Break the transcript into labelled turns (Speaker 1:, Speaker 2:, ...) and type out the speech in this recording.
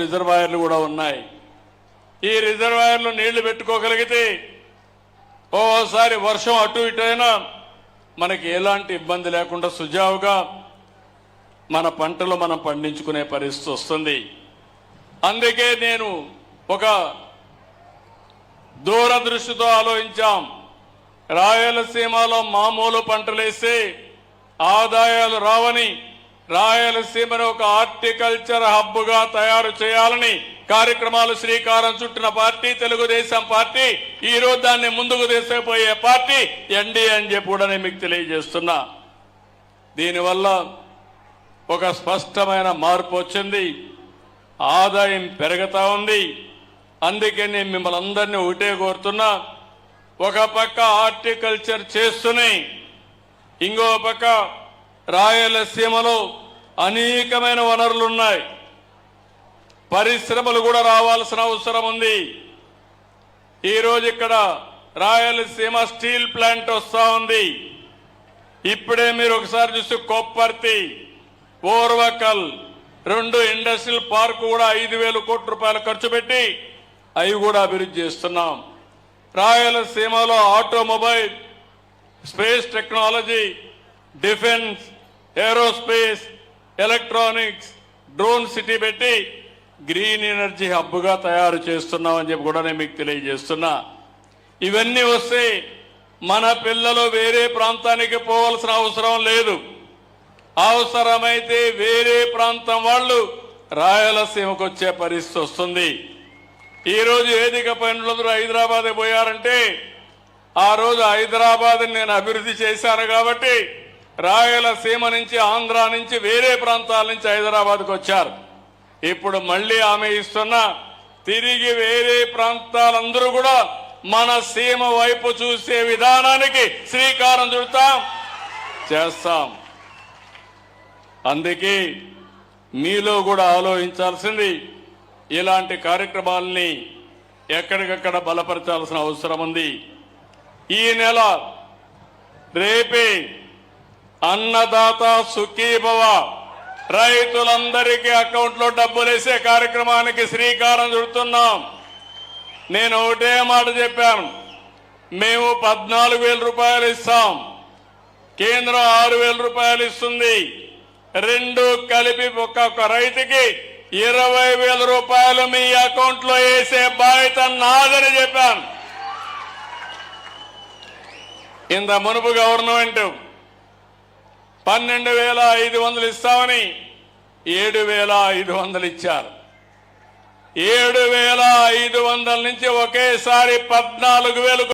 Speaker 1: రిజర్వాయర్లు కూడా ఉన్నాయి. ఈ రిజర్వాయర్లు నీళ్లు పెట్టుకోగలిగితే ఓసారి వర్షం అటు ఇటు అయినా మనకి ఎలాంటి ఇబ్బంది లేకుండా సుజావుగా మన పంటలు మనం పండించుకునే పరిస్థితి వస్తుంది. అందుకే నేను ఒక దూరదృష్టితో ఆలోచించాం. రాయలసీమలో మామూలు పంటలేస్తే ఆదాయాలు రావని రాయలసీమను ఒక హార్టికల్చర్ హబ్ గా తయారు చేయాలని కార్యక్రమాలు శ్రీకారం చుట్టిన పార్టీ తెలుగుదేశం పార్టీ. ఈ రోజు దాన్ని ముందుకు తీసుకుపోయే పార్టీ ఎన్డీఏ అని చెప్పి కూడా నేను మీకు తెలియజేస్తున్నా. దీనివల్ల ఒక స్పష్టమైన మార్పు వచ్చింది. ఆదాయం పెరుగుతా ఉంది. అందుకే నేను మిమ్మల్ని అందరినీ ఒకటే కోరుతున్నా, ఒక పక్క హార్టికల్చర్ చేస్తూనే ఇంకో పక్క రాయలసీమలో అనేకమైన వనరులున్నాయి. పరిశ్రమలు కూడా రావాల్సిన అవసరం ఉంది. ఈరోజు ఇక్కడ రాయలసీమ స్టీల్ ప్లాంట్ వస్తా ఉంది. ఇప్పుడే మీరు ఒకసారి చూస్తే కొప్పర్తి, ఓర్వకల్ 2 ఇండస్ట్రియల్ పార్క్ కూడా 5,000 కోట్ల రూపాయలు ఖర్చు పెట్టి అవి కూడా అభివృద్ధి చేస్తున్నాం. రాయలసీమలో automobile, space technology, defence, aerospace, electronics, drone city పెట్టి గ్రీన్ ఎనర్జీ హబ్గా తయారు చేస్తున్నామని చెప్పి కూడా నేను మీకు తెలియజేస్తున్నా. ఇవన్నీ వస్తే మన పిల్లలు వేరే ప్రాంతానికి పోవాల్సిన అవసరం లేదు. అవసరమైతే వేరే ప్రాంతం వాళ్ళు రాయలసీమకు వచ్చే పరిస్థితి వస్తుంది. ఈరోజు వేదిక పనులందరూ హైదరాబాద్ పోయారంటే ఆ రోజు హైదరాబాద్ నేను అభివృద్ధి చేశాను కాబట్టి రాయలసీమ నుంచి, ఆంధ్ర నుంచి, వేరే ప్రాంతాల నుంచి హైదరాబాద్కు వచ్చారు. ఇప్పుడు మళ్ళీ ఆమె ఇస్తున్న తిరిగి వేరే ప్రాంతాలందరూ కూడా మన సీమ వైపు చూసే విధానానికి శ్రీకారం చుడతాం, చేస్తాం. అందుకే మీలో కూడా ఆలోచించాల్సింది ఇలాంటి కార్యక్రమాలని ఎక్కడికక్కడ బలపరచాల్సిన అవసరం ఉంది. ఈ నెల రేపే అన్నదాత సుఖీభవ, రైతులందరికీ అకౌంట్లో డబ్బులు వేసే కార్యక్రమానికి శ్రీకారం చుడుతున్నాం. నేను ఒకటే మాట చెప్పాను, మేము 14,000 రూపాయలు ఇస్తాం, కేంద్రం 6,000 రూపాయలు ఇస్తుంది. 2 కలిపి ఒక్కొక్క రైతుకి 20,000 రూపాయలు మీ అకౌంట్లో వేసే బాధ్యత నాదని చెప్పాను. ఇంత మునుపు గవర్నమెంట్ 12,500 ఇస్తామని 7,500 ఇచ్చారు. 7,500 నుంచి ఒకేసారి 14,000